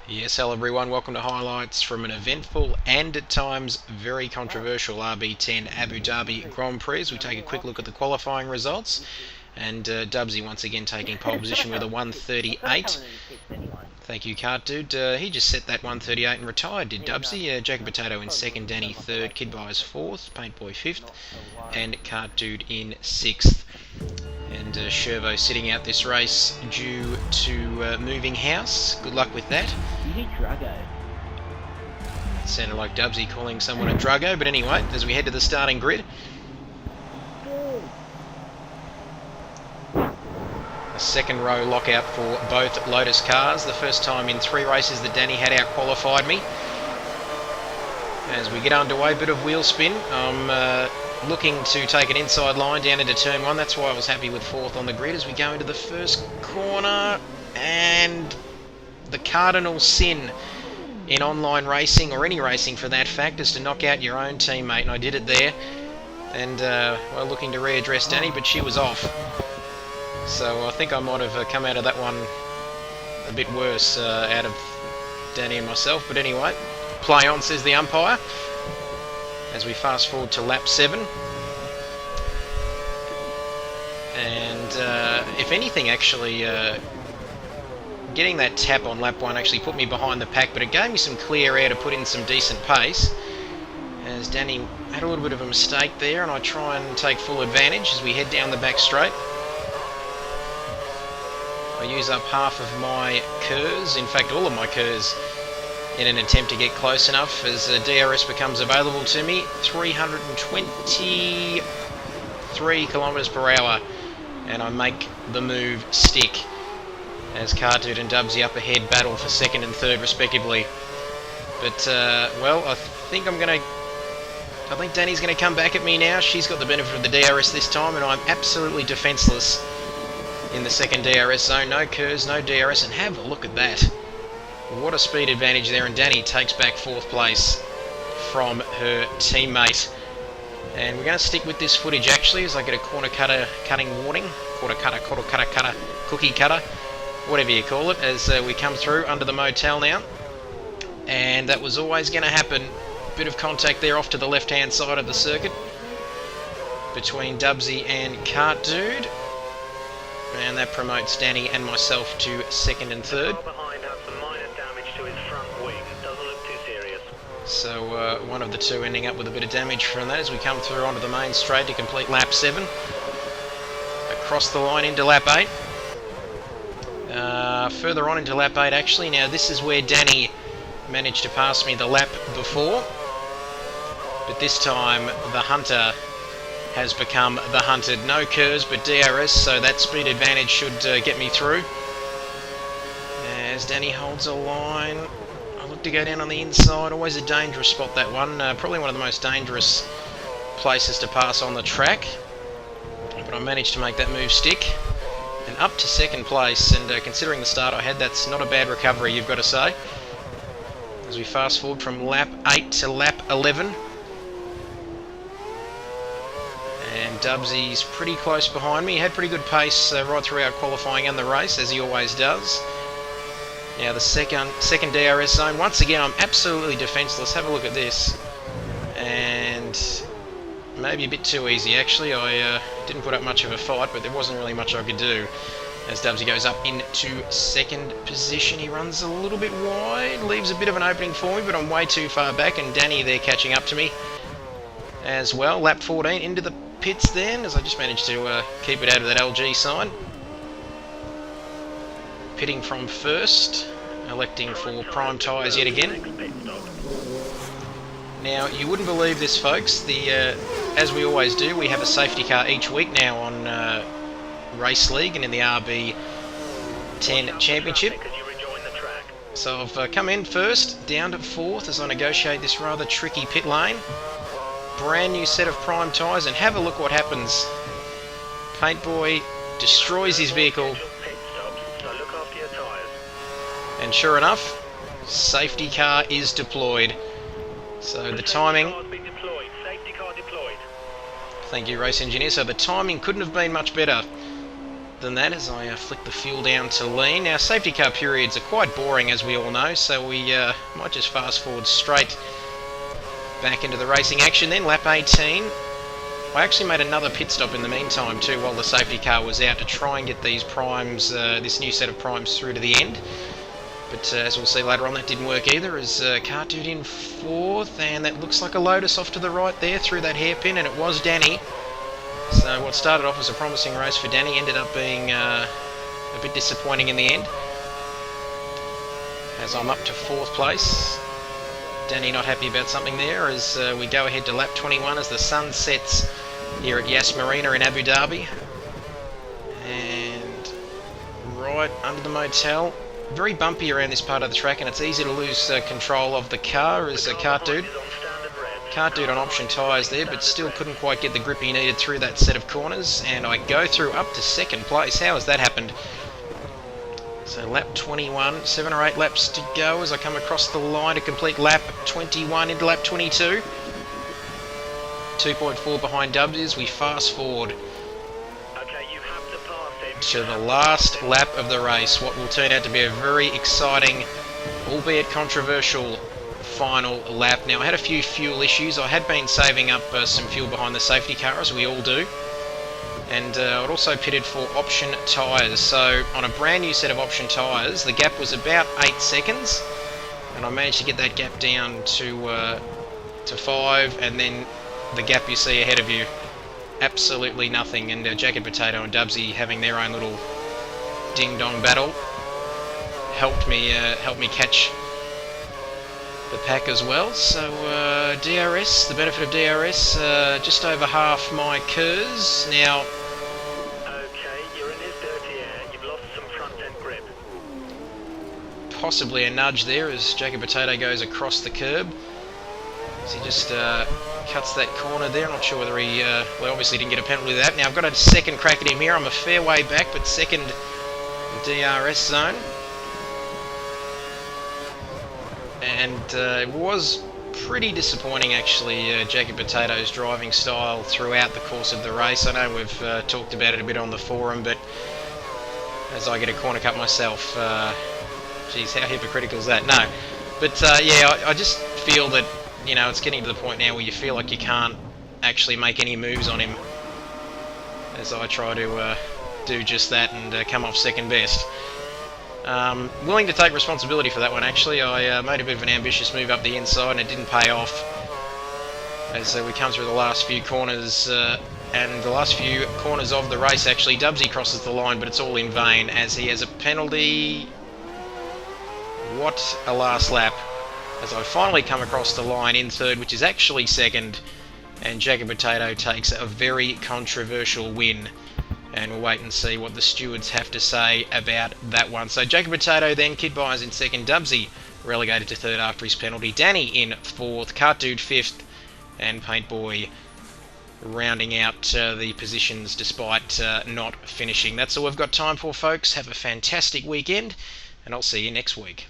Yes, hello everyone, welcome to highlights from an eventful and at times very controversial RB10 Abu Dhabi Grand Prix as we take a quick look at the qualifying results. And Dubsy once again taking pole position with a 138. Thank you, Cart Dude. He just set that 138 and retired, did Dubsy. Jacob Potato in second, Danny third, Kidbyers fourth, Paint Boy fifth, and Cart Dude in sixth. And Shervo sitting out this race due to moving house. Good luck with that. It sounded like Dubsy calling someone a druggo, but anyway, as we head to the starting grid. A second row lockout for both Lotus cars. The first time in 3 races that Danny had out-qualified me. As we get underway, bit of wheel spin. I'm looking to take an inside line down into turn 1. That's why I was happy with 4th on the grid as we go into the first corner. And the cardinal sin in online racing, or any racing for that fact, is to knock out your own teammate. And I did it there. And, well, looking to readdress Danny, but she was off. So I think I might have come out of that one a bit worse out of Danny and myself. But anyway, play on, says the umpire. As we fast forward to lap 7. And if anything, actually, getting that tap on lap 1 actually put me behind the pack, but it gave me some clear air to put in some decent pace. As Danny had a little bit of a mistake there, and I try and take full advantage as we head down the back straight. I use up half of my KERS, in fact all of my KERS, in an attempt to get close enough as DRS becomes available to me. 323 kilometers per hour, and I make the move stick as Cartoon and Dubsy up ahead battle for 2nd and 3rd respectively. But well, I think Danny's going to come back at me now. She's got the benefit of the DRS this time, and I'm absolutely defenseless in the 2nd DRS zone. No KERS, no DRS, and have a look at that. What a speed advantage there, and Danny takes back 4th place from her teammate. And we're going to stick with this footage actually as I get a corner cutter cutting warning. Quarter cutter, cookie cutter, whatever you call it, as we come through under the motel now. And that was always going to happen. Bit of contact there off to the left-hand side of the circuit between Dubsy and Cart Dude. And that promotes Danny and myself to 2nd and 3rd. So one of the two ending up with a bit of damage from that as we come through onto the main straight to complete lap 7. Across the line into lap 8. Further on into lap 8 actually. Now this is where Danny managed to pass me the lap before. But this time the hunter has become the hunted. No KERS but DRS, so that speed advantage should get me through. As Danny holds a line, I look to go down on the inside. Always a dangerous spot, that one. Probably one of the most dangerous places to pass on the track. But I managed to make that move stick. And up to 2nd place, and considering the start I had, that's not a bad recovery, you've got to say. As we fast forward from lap 8 to lap 11. And Dubsy's pretty close behind me. He had pretty good pace right throughout qualifying and the race, as he always does. Now the second DRS zone. Once again, I'm absolutely defenseless. Have a look at this. And maybe a bit too easy, actually. I didn't put up much of a fight, but there wasn't really much I could do. As Dubsy goes up into 2nd position, he runs a little bit wide, leaves a bit of an opening for me, but I'm way too far back, and Danny there catching up to me as well. Lap 14 into the pits then, as I just managed to keep it out of that LG sign. Pitting from 1st, electing for prime tyres yet again. Now, you wouldn't believe this, folks. As we always do, we have a safety car each week now on Race League and in the RB10 Championship. So I've come in first, down to 4th as I negotiate this rather tricky pit lane. Brand new set of prime tyres, and have a look what happens. Paint Boy destroys his vehicle. And sure enough, safety car is deployed. So the timing... Thank you, race engineer. So the timing couldn't have been much better than that as I flick the fuel down to lean. Now, safety car periods are quite boring, as we all know, so we might just fast forward straight back into the racing action then. Lap 18. I actually made another pit stop in the meantime too while the safety car was out to try and get these primes, this new set of primes through to the end. But as we'll see later on, that didn't work either, as Cartoon in 4th, and that looks like a Lotus off to the right there through that hairpin, and it was Danny. So what started off as a promising race for Danny ended up being a bit disappointing in the end, as I'm up to 4th place. Danny not happy about something there as we go ahead to lap 21 as the sun sets here at Yas Marina in Abu Dhabi. And right under the motel. Very bumpy around this part of the track, and it's easy to lose control of the car as a Cart Dude on option tyres there, but still couldn't quite get the grip he needed through that set of corners, and I go through up to 2nd place. How has that happened? So lap 21, 7 or 8 laps to go as I come across the line to complete lap 21 into lap 22. 2.4 behind Dubs. We fast forward to the last lap of the race, what will turn out to be a very exciting, albeit controversial, final lap. Now, I had a few fuel issues. I had been saving up some fuel behind the safety car, as we all do, and I'd also pitted for option tyres. So on a brand new set of option tyres, the gap was about 8 seconds, and I managed to get that gap down to 5, and then the gap you see ahead of you, absolutely nothing. And Jacket Potato and Dubsy having their own little ding-dong battle helped me catch the pack as well. So DRS, the benefit of DRS, just over half my KERS now. Okay, you're in his dirty air. You've lost some front end grip. Possibly a nudge there as Jacket Potato goes across the curb. So he just cuts that corner there. I'm not sure whether he... well, obviously didn't get a penalty with that. Now, I've got a second crack at him here. I'm a fair way back, but second DRS zone. And it was pretty disappointing, actually, Jacket Potato's driving style throughout the course of the race. I know we've talked about it a bit on the forum, but as I get a corner cut myself, geez, how hypocritical is that? No. But, yeah, I just feel that, you know, it's getting to the point now where you feel like you can't actually make any moves on him, as I try to do just that and come off second best. Willing to take responsibility for that one, actually. I made a bit of an ambitious move up the inside and it didn't pay off, as we come through the last few corners, and the last few corners of the race, actually. Dubsy crosses the line, but it's all in vain as he has a penalty. What a last lap, as I finally come across the line in 3rd, which is actually 2nd, and Jacket Potato takes a very controversial win. And we'll wait and see what the stewards have to say about that one. So Jacket Potato then, Kidbyers in 2nd, Dubsy relegated to 3rd after his penalty, Danny in 4th, Cart Dude 5th, and Paint Boy rounding out the positions despite not finishing. That's all we've got time for, folks. Have a fantastic weekend, and I'll see you next week.